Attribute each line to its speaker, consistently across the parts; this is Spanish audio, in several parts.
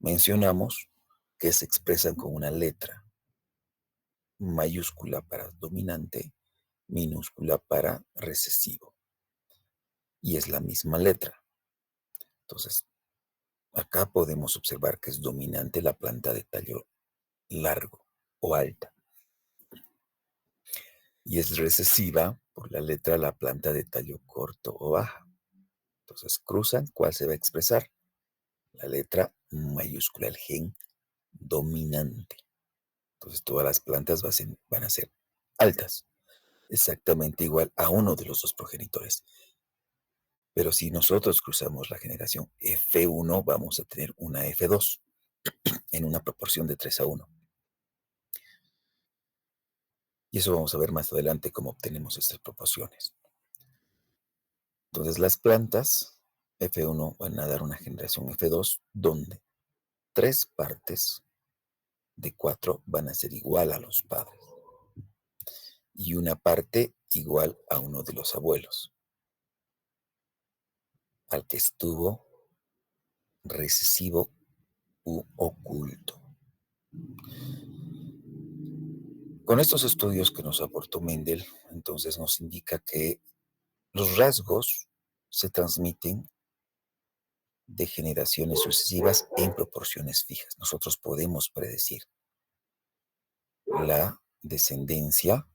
Speaker 1: mencionamos que se expresan con una letra mayúscula para dominante, minúscula para recesivo. Y es la misma letra. Entonces, acá podemos observar que es dominante la planta de tallo largo o alta. Y es recesiva por la letra la planta de tallo corto o baja. Entonces cruzan, ¿cuál se va a expresar? La letra mayúscula, el gen dominante. Entonces todas las plantas van a ser altas, exactamente igual a uno de los dos progenitores. Pero si nosotros cruzamos la generación F1, vamos a tener una F2 en una proporción de 3:1. Y eso vamos a ver más adelante cómo obtenemos estas proporciones. Entonces las plantas F1 van a dar una generación F2 donde 3 partes de 4 van a ser igual a los padres y una parte igual a uno de los abuelos, al que estuvo recesivo u oculto. Con estos estudios que nos aportó Mendel, entonces nos indica que los rasgos se transmiten de generaciones sucesivas en proporciones fijas. Nosotros podemos predecir la descendencia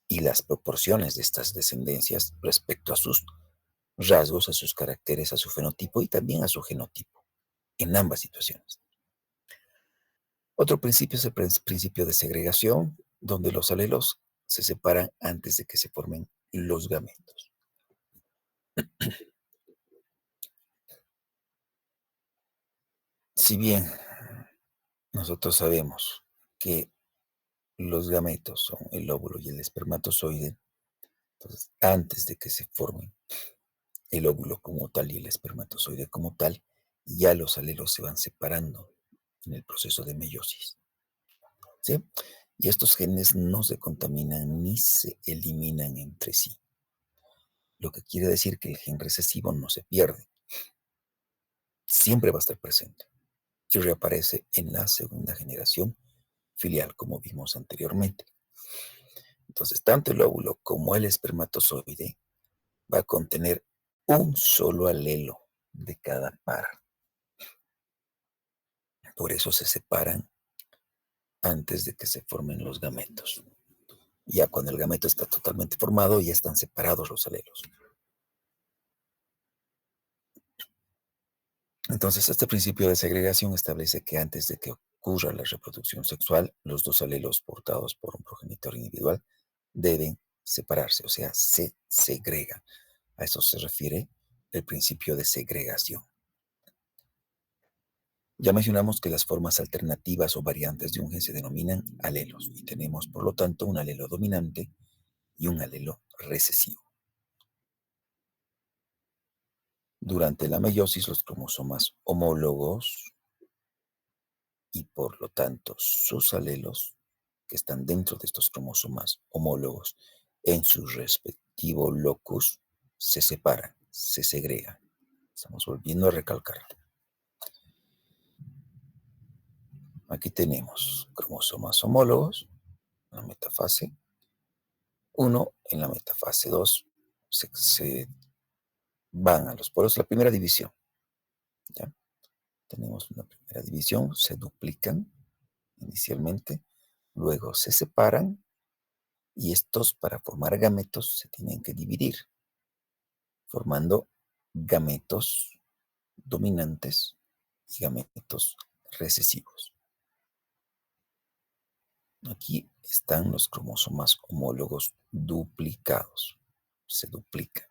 Speaker 1: y las proporciones de estas descendencias respecto a sus rasgos, a sus caracteres, a su fenotipo y también a su genotipo, en ambas situaciones. Otro principio es el principio de segregación, donde los alelos se separan antes de que se formen los gametos. Si bien nosotros sabemos que los gametos son el óvulo y el espermatozoide, entonces antes de que se formen el óvulo como tal y el espermatozoide como tal, ya los alelos se van separando en el proceso de meiosis, ¿sí? Y estos genes no se contaminan ni se eliminan entre sí, lo que quiere decir que el gen recesivo no se pierde, siempre va a estar presente y reaparece en la segunda generación filial, como vimos anteriormente. Entonces, tanto el óvulo como el espermatozoide va a contener un solo alelo de cada par. Por eso se separan antes de que se formen los gametos. Ya cuando el gameto está totalmente formado, ya están separados los alelos. Entonces, este principio de segregación establece que antes de que ocurra la reproducción sexual, los dos alelos portados por un progenitor individual deben separarse, o sea, se segregan. A eso se refiere el principio de segregación. Ya mencionamos que las formas alternativas o variantes de un gen se denominan alelos y tenemos, por lo tanto, un alelo dominante y un alelo recesivo. Durante la meiosis, los cromosomas homólogos y, por lo tanto, sus alelos que están dentro de estos cromosomas homólogos en su respectivo locus se separan, se segregan. Estamos volviendo a recalcar. Aquí tenemos cromosomas homólogos en la metafase 1, en la metafase 2 se van a los polos, la primera división. ¿Ya? Tenemos una primera división, se duplican inicialmente, luego se separan y estos para formar gametos se tienen que dividir, formando gametos dominantes y gametos recesivos. Aquí están los cromosomas homólogos duplicados. Se duplican,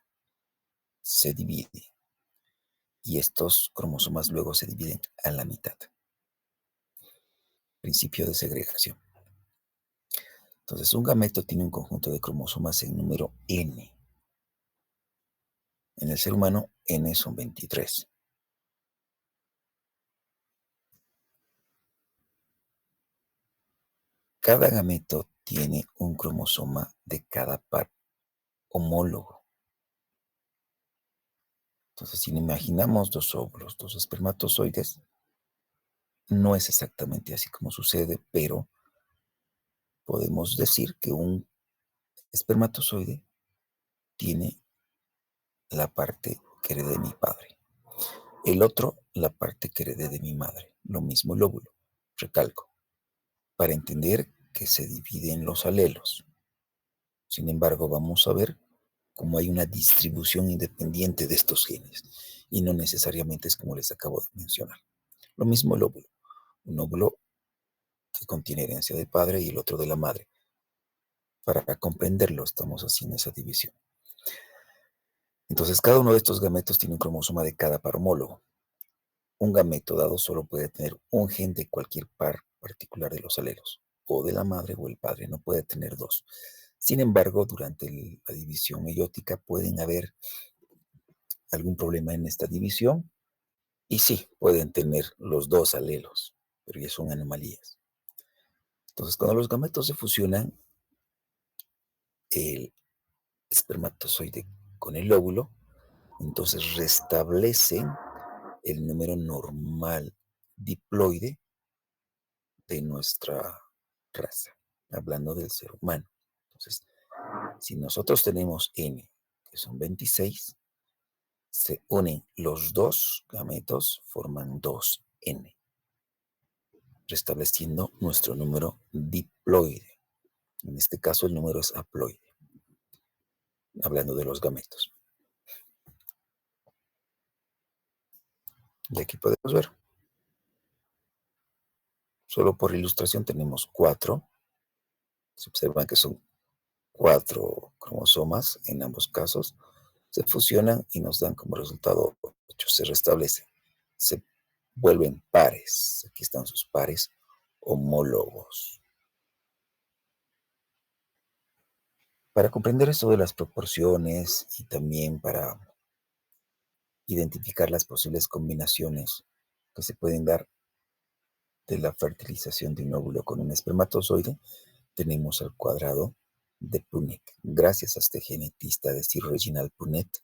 Speaker 1: se dividen y estos cromosomas luego se dividen a la mitad. Principio de segregación. Entonces, un gameto tiene un conjunto de cromosomas en número n. En el ser humano, n son 23. Cada gameto tiene un cromosoma de cada par homólogo. Entonces, si imaginamos dos óvulos, dos espermatozoides, No es exactamente así como sucede, pero podemos decir que un espermatozoide tiene la parte que heredé de mi padre. El otro, la parte que heredé de mi madre. Lo mismo el óvulo. Recalco, para entender que se dividen los alelos. Sin embargo, vamos a ver cómo hay una distribución independiente de estos genes y no necesariamente es como les acabo de mencionar. Lo mismo el óvulo. Un óvulo que contiene herencia del padre y el otro de la madre. Para comprenderlo estamos haciendo esa división. Entonces, cada uno de estos gametos tiene un cromosoma de cada par homólogo. Un gameto dado solo puede tener un gen de cualquier par particular de los alelos, o de la madre o el padre, no puede tener dos. Sin embargo, durante la división meiótica pueden haber algún problema en esta división y sí, pueden tener los dos alelos, pero ya son anomalías. Entonces, cuando los gametos se fusionan, el espermatozoide con el óvulo, entonces restablecen el número normal diploide de nuestra raza, hablando del ser humano. Entonces, si nosotros tenemos N, que son 26, se unen los dos gametos, forman 2N, restableciendo nuestro número diploide. En este caso el número es haploide, hablando de los gametos. Y aquí podemos ver, solo por ilustración tenemos 4. Se observan que son 4 cromosomas en ambos casos. Se fusionan y nos dan como resultado 8. Se restablecen, se vuelven pares. Aquí están sus pares homólogos. Para comprender esto de las proporciones y también para identificar las posibles combinaciones que se pueden dar de la fertilización de un óvulo con un espermatozoide, tenemos al cuadrado de Punnett. Gracias a este genetista de Sir Reginald Punnett,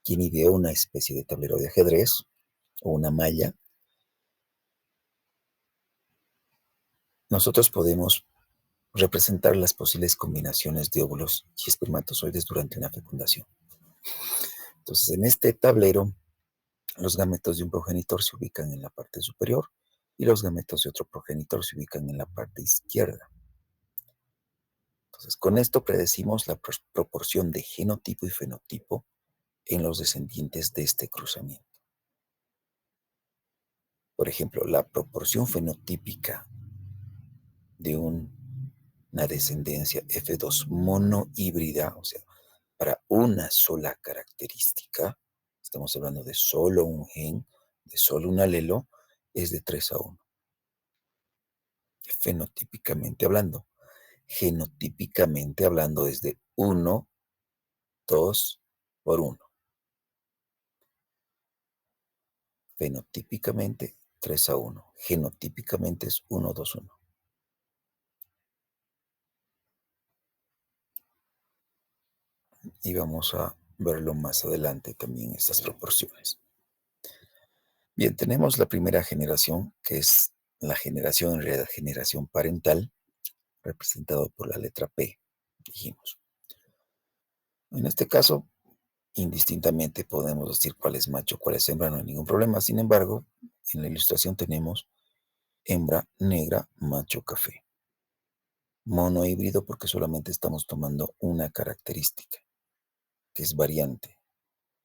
Speaker 1: quien ideó una especie de tablero de ajedrez o una malla, nosotros podemos representar las posibles combinaciones de óvulos y espermatozoides durante una fecundación. Entonces, en este tablero, los gametos de un progenitor se ubican en la parte superior y los gametos de otro progenitor se ubican en la parte izquierda. Entonces, con esto predecimos la proporción de genotipo y fenotipo en los descendientes de este cruzamiento. Por ejemplo, la proporción fenotípica de una descendencia F2 monohíbrida, o sea, para una sola característica, estamos hablando de solo un gen, de solo un alelo, es de 3:1. Fenotípicamente hablando. Genotípicamente hablando es de 1, 2 por 1. Fenotípicamente 3:1. Genotípicamente es 1, 2, 1. Y vamos a verlo más adelante también estas proporciones. Bien, tenemos la primera generación, que es la generación, en realidad generación parental, representado por la letra P, dijimos. En este caso, indistintamente podemos decir cuál es macho, cuál es hembra, no hay ningún problema. Sin embargo, en la ilustración tenemos hembra negra, macho café. Mono híbrido porque solamente estamos tomando una característica, que es variante,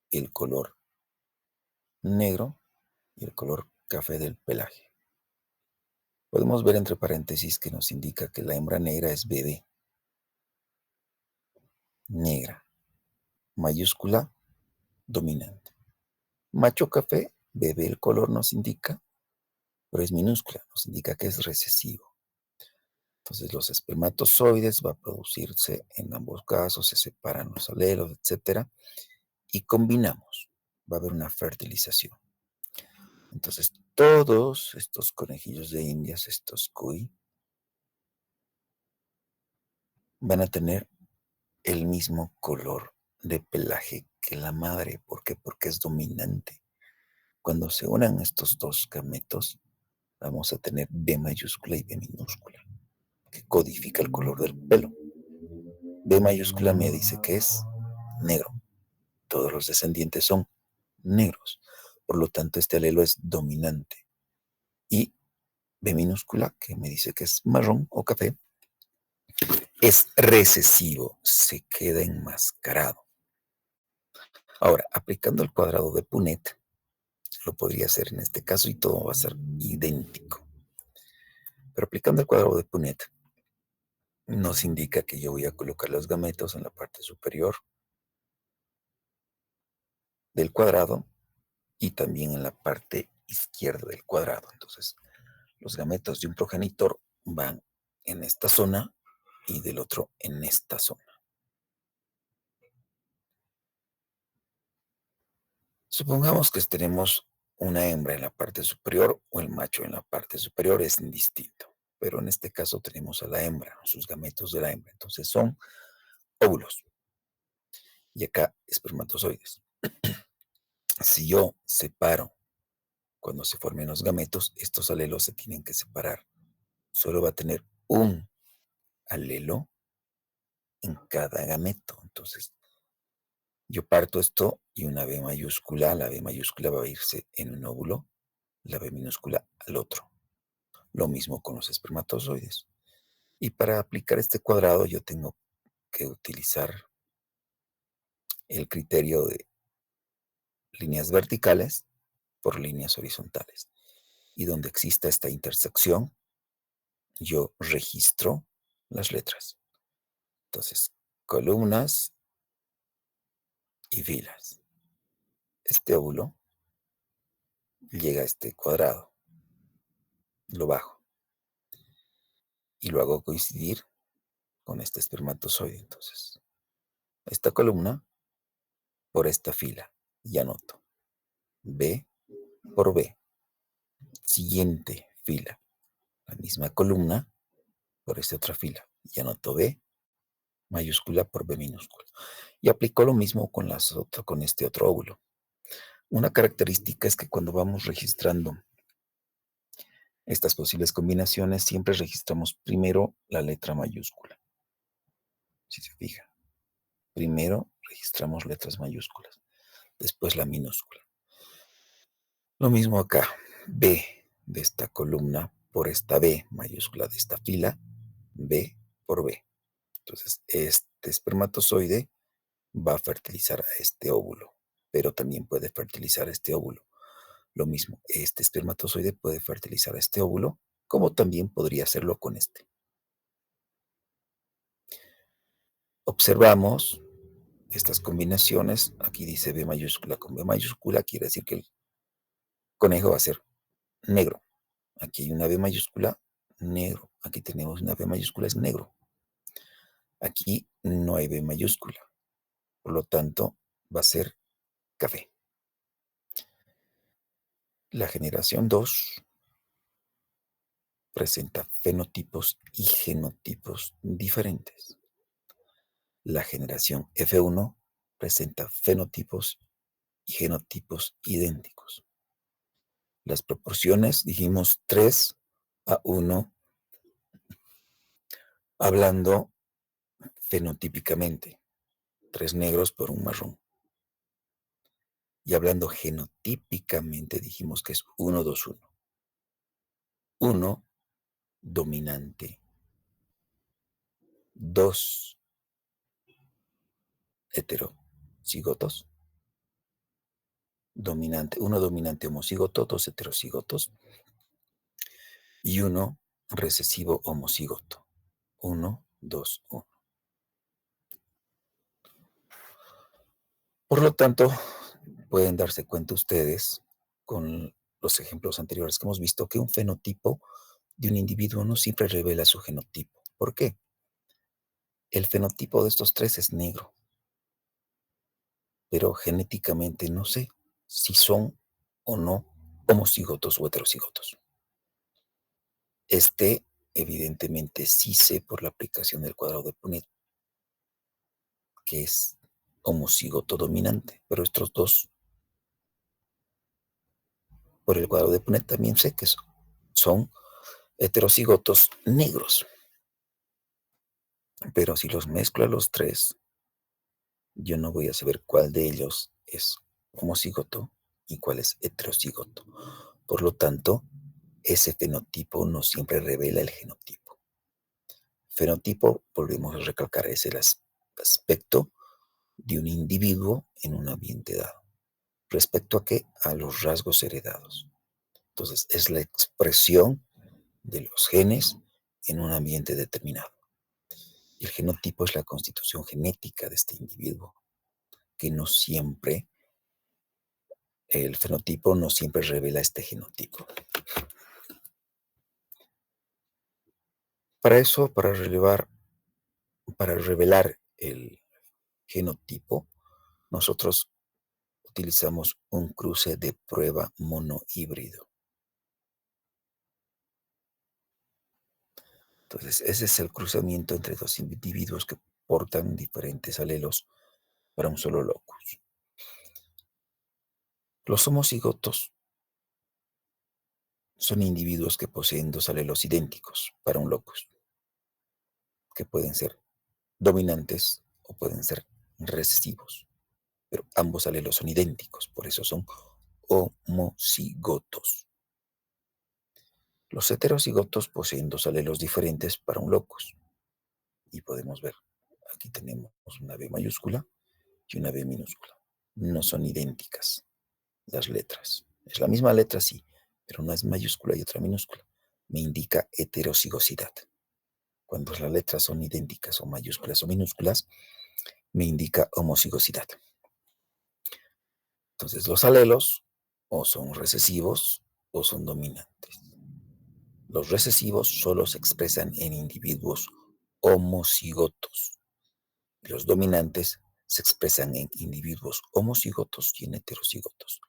Speaker 1: el color negro y el color café del pelaje. Podemos ver entre paréntesis que nos indica que la hembra negra es bebé. Negra, mayúscula, dominante. Macho café, bebé el color nos indica, pero es minúscula, nos indica que es recesivo. Entonces los espermatozoides va a producirse en ambos casos, se separan los alelos, etcétera, y combinamos. Va a haber una fertilización. Entonces todos estos conejillos de indias, estos cuy, van a tener el mismo color de pelaje que la madre. ¿Por qué? Porque es dominante. Cuando se unan estos dos gametos, vamos a tener B mayúscula y B minúscula, que codifica el color del pelo. B mayúscula me dice que es negro. Todos los descendientes son negros. Por lo tanto, este alelo es dominante. Y B minúscula, que me dice que es marrón o café, es recesivo, se queda enmascarado. Ahora, aplicando el cuadrado de Punnett, lo podría hacer en este caso y todo va a ser idéntico. Pero aplicando el cuadrado de Punnett, nos indica que yo voy a colocar los gametos en la parte superior del cuadrado y también en la parte izquierda del cuadrado. Entonces, los gametos de un progenitor van en esta zona y del otro en esta zona. Supongamos que tenemos una hembra en la parte superior o el macho en la parte superior, es indistinto. Pero en este caso tenemos a la hembra, sus gametos de la hembra. Entonces son óvulos y acá espermatozoides. Si yo separo cuando se formen los gametos, estos alelos se tienen que separar. Solo va a tener un alelo en cada gameto. Entonces, yo parto esto y una B mayúscula, la B mayúscula va a irse en un óvulo, la B minúscula al otro. Lo mismo con los espermatozoides. Y para aplicar este cuadrado yo tengo que utilizar el criterio de líneas verticales por líneas horizontales. Y donde exista esta intersección, yo registro las letras. Entonces, columnas y filas. Este óvulo llega a este cuadrado, lo bajo y lo hago coincidir con este espermatozoide. Entonces, esta columna por esta fila y anoto B por B. Siguiente fila, la misma columna por esta otra fila y anoto B mayúscula por B minúscula. Y aplico lo mismo con este otro óvulo. Una característica es que cuando vamos registrando estas posibles combinaciones, siempre registramos primero la letra mayúscula. Si se fija, primero registramos letras mayúsculas, después la minúscula. Lo mismo acá, B de esta columna por esta B mayúscula de esta fila, B por B. Entonces, este espermatozoide va a fertilizar a este óvulo, pero también puede fertilizar a este óvulo. Lo mismo, este espermatozoide puede fertilizar a este óvulo, como también podría hacerlo con este. Observamos estas combinaciones. Aquí dice B mayúscula con B mayúscula, quiere decir que el conejo va a ser negro. Aquí hay una B mayúscula, negro. Aquí tenemos una B mayúscula, es negro. Aquí no hay B mayúscula, por lo tanto va a ser café. La generación 2 presenta fenotipos y genotipos diferentes. La generación F1 presenta fenotipos y genotipos idénticos. Las proporciones, dijimos 3:1, hablando fenotípicamente, 3 negros por un marrón. Y hablando genotípicamente, dijimos que es 1:2:1. 1 dominante, 2 heterocigotos, dominante, 1 dominante homocigoto, 2 heterocigotos y 1 recesivo homocigoto. 1:2:1. Por lo tanto, pueden darse cuenta ustedes con los ejemplos anteriores que hemos visto que un fenotipo de un individuo no siempre revela su genotipo. ¿Por qué? El fenotipo de estos tres es negro, pero genéticamente no sé si son o no homocigotos o heterocigotos. Este, evidentemente, sí sé por la aplicación del cuadrado de Punnett que es homocigoto dominante, pero estos dos, por el cuadrado de Punnett, también sé que son son heterocigotos negros. Pero si los mezclo a los tres, yo no voy a saber cuál de ellos es homocigoto y cuál es heterocigoto. Por lo tanto, ese fenotipo no siempre revela el genotipo. Fenotipo, volvemos a recalcar, es el aspecto de un individuo en un ambiente dado. ¿Respecto a qué? A los rasgos heredados. Entonces, es la expresión de los genes en un ambiente determinado. Y el genotipo es la constitución genética de este individuo, que no siempre, el fenotipo no siempre revela este genotipo. Para eso, para revelar el genotipo, nosotros utilizamos un cruce de prueba monohíbrido. Entonces, ese es el cruzamiento entre dos individuos que portan diferentes alelos para un solo locus. Los homocigotos son individuos que poseen dos alelos idénticos para un locus, que pueden ser dominantes o pueden ser recesivos, pero ambos alelos son idénticos, por eso son homocigotos. Los heterocigotos poseen dos alelos diferentes para un locus, y podemos ver, aquí tenemos una B mayúscula y una B minúscula. No son idénticas las letras. Es la misma letra, sí, pero una es mayúscula y otra minúscula. Me indica heterocigosidad. Cuando las letras son idénticas o mayúsculas o minúsculas, me indica homocigosidad. Entonces, los alelos o son recesivos o son dominantes. Los recesivos solo se expresan en individuos homocigotos. Los dominantes se expresan en individuos homocigotos y en heterocigotos.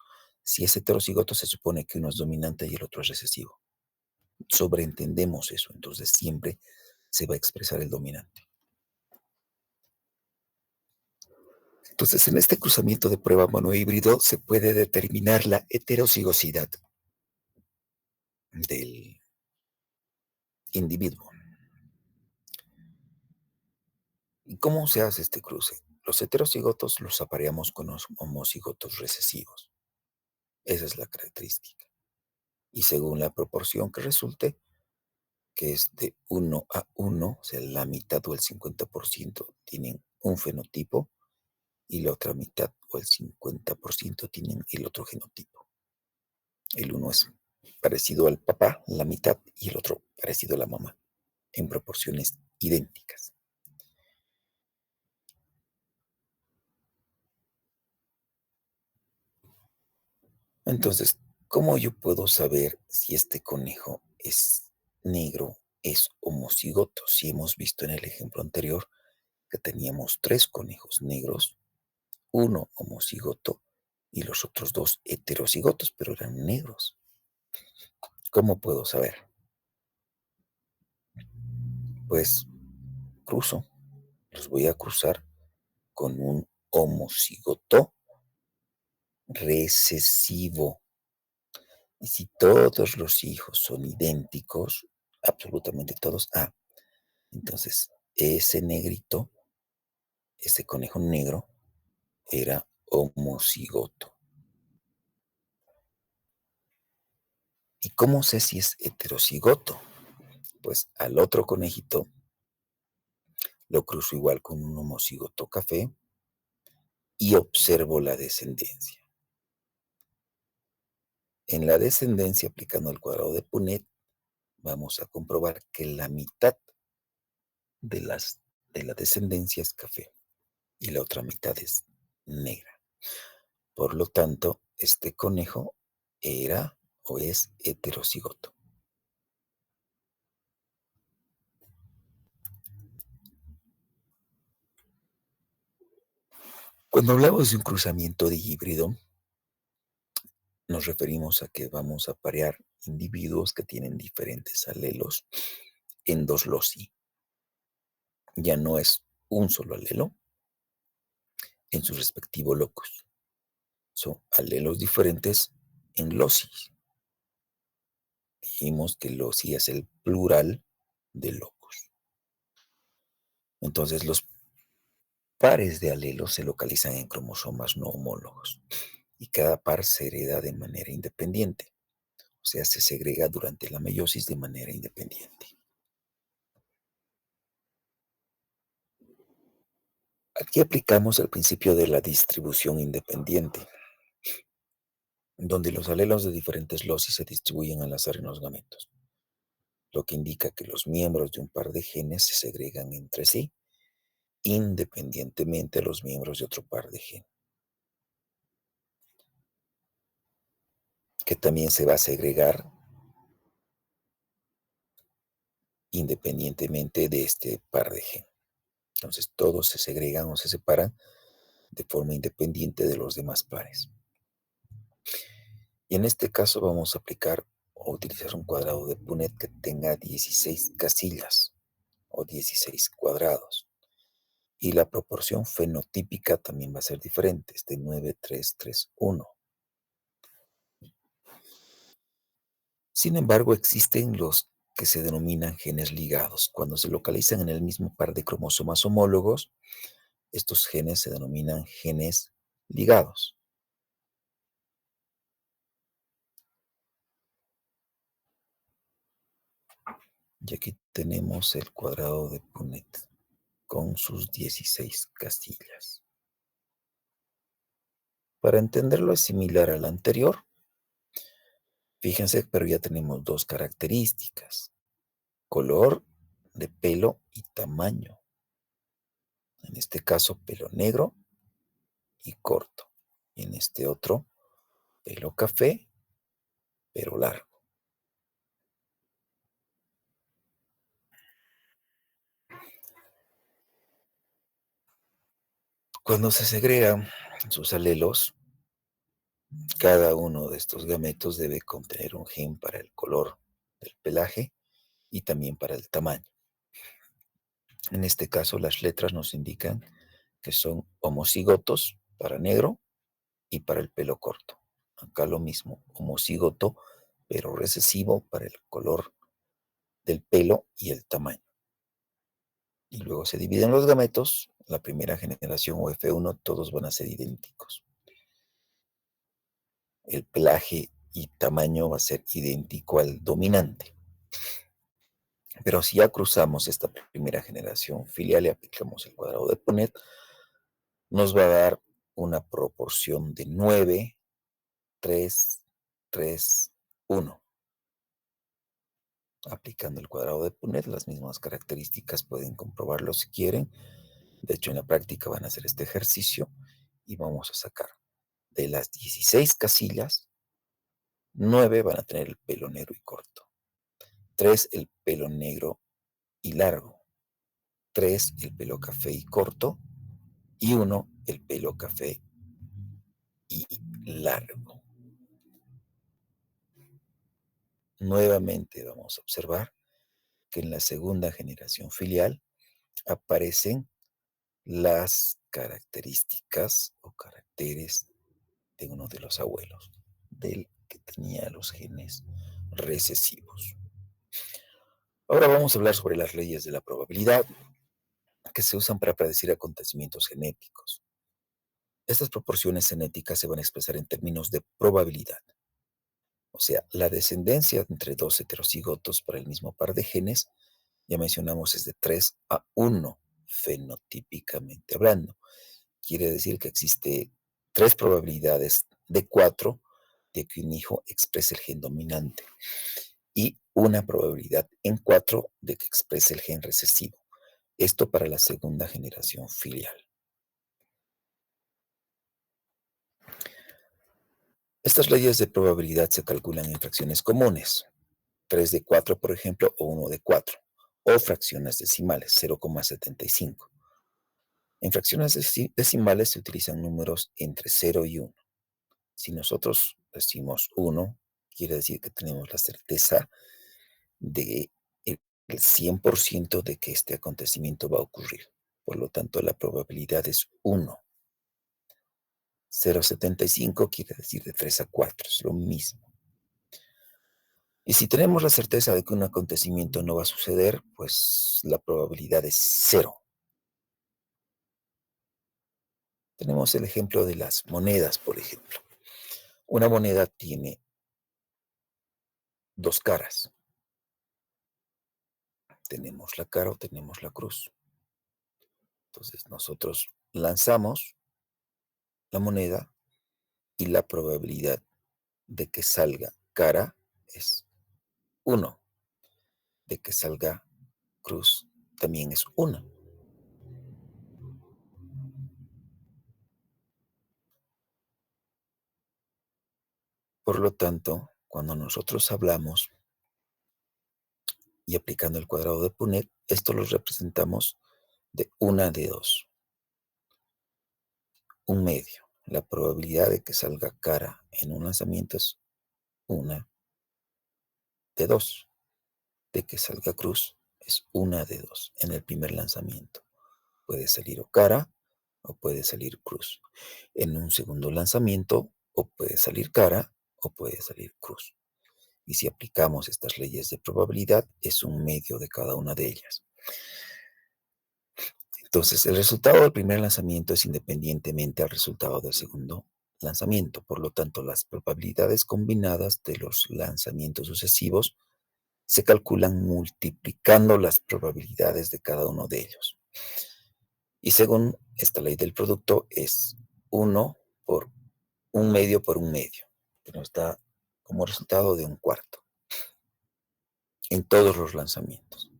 Speaker 1: Si es heterocigoto, se supone que uno es dominante y el otro es recesivo. Sobreentendemos eso, entonces siempre se va a expresar el dominante. Entonces, en este cruzamiento de prueba monohíbrido se puede determinar la heterocigosidad del individuo. ¿Y cómo se hace este cruce? Los heterocigotos los apareamos con los homocigotos recesivos. Esa es la característica. Y según la proporción que resulte, que es de 1 a 1, o sea, la mitad o el 50% tienen un fenotipo y la otra mitad o el 50% tienen el otro genotipo. El uno es parecido al papá, la mitad, y el otro parecido a la mamá, en proporciones idénticas. Entonces, ¿cómo yo puedo saber si este conejo es negro, es homocigoto? Si hemos visto en el ejemplo anterior que teníamos 3 conejos negros, uno homocigoto y los otros 2 heterocigotos, pero eran negros. ¿Cómo puedo saber? Pues cruzo, los voy a cruzar con un homocigoto recesivo. Y si todos los hijos son idénticos, absolutamente todos, entonces ese negrito, ese conejo negro, era homocigoto. ¿Y cómo sé si es heterocigoto? Pues al otro conejito lo cruzo igual con un homocigoto café y observo la descendencia. En la descendencia, aplicando el cuadrado de Punnett, vamos a comprobar que la mitad de, de la descendencia es café y la otra mitad es negra. Por lo tanto, este conejo era o es heterocigoto. Cuando hablamos de un cruzamiento de híbrido, nos referimos a que vamos a parear individuos que tienen diferentes alelos en 2 loci. Ya no es un solo alelo en su respectivo locus. Son alelos diferentes en loci. Dijimos que loci es el plural de locus. Entonces, los pares de alelos se localizan en cromosomas no homólogos y cada par se hereda de manera independiente, o sea, se segrega durante la meiosis de manera independiente. Aquí aplicamos el principio de la distribución independiente, donde los alelos de diferentes loci se distribuyen al azar en los gametos, lo que indica que los miembros de un par de genes se segregan entre sí, independientemente de los miembros de otro par de genes, que también se va a segregar independientemente de este par de genes. Entonces todos se segregan o se separan de forma independiente de los demás pares. Y en este caso vamos a aplicar o utilizar un cuadrado de Punnett que tenga 16 casillas o 16 cuadrados. Y la proporción fenotípica también va a ser diferente, es de 9, 3, 3, 1. Sin embargo, existen los que se denominan genes ligados. Cuando se localizan en el mismo par de cromosomas homólogos, estos genes se denominan genes ligados. Y aquí tenemos el cuadrado de Punnett con sus 16 casillas. Para entenderlo es similar al anterior. Fíjense, pero ya tenemos dos características: color de pelo y tamaño. En este caso, pelo negro y corto. Y en este otro, pelo café, pero largo. Cuando se segregan sus alelos, cada uno de estos gametos debe contener un gen para el color del pelaje y también para el tamaño. En este caso, las letras nos indican que son homocigotos para negro y para el pelo corto. Acá lo mismo, homocigoto, pero recesivo para el color del pelo y el tamaño. Y luego se dividen los gametos, la primera generación o F1, todos van a ser idénticos. El pelaje y tamaño va a ser idéntico al dominante. Pero si ya cruzamos esta primera generación filial y aplicamos el cuadrado de Punnett, nos va a dar una proporción de 9, 3, 3, 1. Aplicando el cuadrado de Punnett, las mismas características pueden comprobarlo si quieren. De hecho, en la práctica van a hacer este ejercicio y vamos a sacar de las 16 casillas, 9 van a tener el pelo negro y corto, 3 el pelo negro y largo, 3 el pelo café y corto y 1 el pelo café y largo. Nuevamente vamos a observar que en la segunda generación filial aparecen las características o caracteres de uno de los abuelos, del que tenía los genes recesivos. Ahora vamos a hablar sobre las leyes de la probabilidad que se usan para predecir acontecimientos genéticos. Estas proporciones genéticas se van a expresar en términos de probabilidad. O sea, la descendencia entre dos heterocigotos para el mismo par de genes, ya mencionamos, es de 3 a 1, fenotípicamente hablando. Quiere decir que existe 3 probabilidades de 4 de que un hijo exprese el gen dominante y una probabilidad en 4 de que exprese el gen recesivo. Esto para la segunda generación filial. Estas leyes de probabilidad se calculan en fracciones comunes, 3 de 4, por ejemplo, o 1 de 4, o fracciones decimales, 0,75. En fracciones decimales se utilizan números entre 0 y 1. Si nosotros decimos 1, quiere decir que tenemos la certeza de el 100% de que este acontecimiento va a ocurrir. Por lo tanto, la probabilidad es 1. 0,75 quiere decir de 3 a 4, es lo mismo. Y si tenemos la certeza de que un acontecimiento no va a suceder, pues la probabilidad es cero. Tenemos el ejemplo de las monedas, por ejemplo. Una moneda tiene dos caras. Tenemos la cara o tenemos la cruz. Entonces nosotros lanzamos la moneda y la probabilidad de que salga cara es uno, de que salga cruz también es 1. Por lo tanto, cuando nosotros hablamos y aplicando el cuadrado de Punnett, esto lo representamos de una de dos, un medio. La probabilidad de que salga cara en un lanzamiento es una de dos. De que salga cruz es una de dos en el primer lanzamiento. Puede salir o cara o puede salir cruz. En un segundo lanzamiento o puede salir cara o puede salir cruz. Y si aplicamos estas leyes de probabilidad, es un medio de cada una de ellas. Entonces, el resultado del primer lanzamiento es independientemente al resultado del segundo lanzamiento. Por lo tanto, las probabilidades combinadas de los lanzamientos sucesivos se calculan multiplicando las probabilidades de cada uno de ellos. Y según esta ley del producto, es 1 por un medio por un medio, que nos da como resultado de un cuarto en todos los lanzamientos.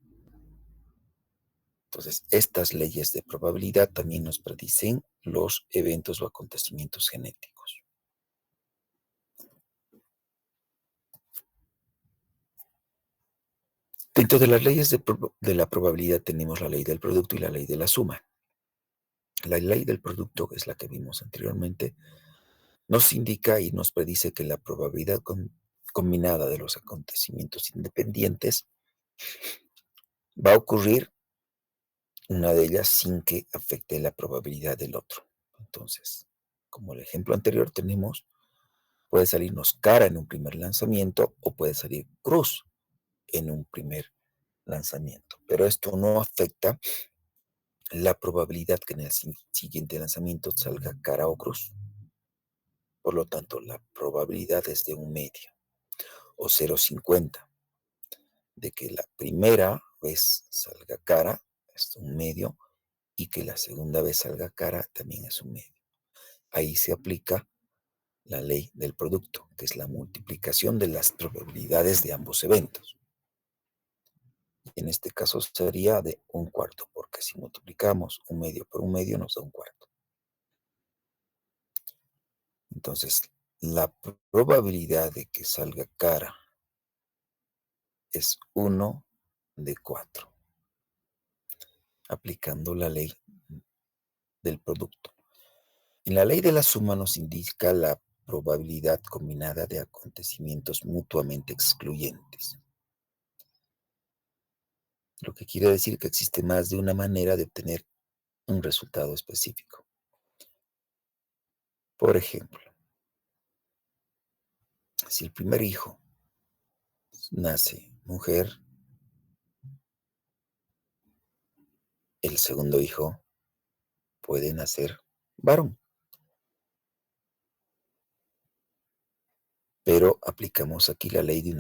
Speaker 1: Entonces, estas leyes de probabilidad también nos predicen los eventos o acontecimientos genéticos. Dentro de las leyes de la probabilidad tenemos la ley del producto y la ley de la suma. La ley del producto, que es la que vimos anteriormente, nos indica y nos predice que la probabilidad combinada de los acontecimientos independientes va a ocurrir una de ellas sin que afecte la probabilidad del otro. Entonces, como el ejemplo anterior tenemos, puede salirnos cara en un primer lanzamiento o puede salir cruz en un primer lanzamiento. Pero esto no afecta la probabilidad que en el siguiente lanzamiento salga cara o cruz. Por lo tanto, la probabilidad es de un medio o 0,50 de que la primera vez salga cara, es un medio, y que la segunda vez salga cara también es un medio. Ahí se aplica la ley del producto, que es la multiplicación de las probabilidades de ambos eventos. En este caso sería de un cuarto, porque si multiplicamos un medio por un medio nos da un cuarto. Entonces, la probabilidad de que salga cara es 1 de 4, aplicando la ley del producto. En la ley de la suma nos indica la probabilidad combinada de acontecimientos mutuamente excluyentes, lo que quiere decir que existe más de una manera de obtener un resultado específico. Por ejemplo, si el primer hijo nace mujer, el segundo hijo puede nacer varón, pero aplicamos aquí la ley de una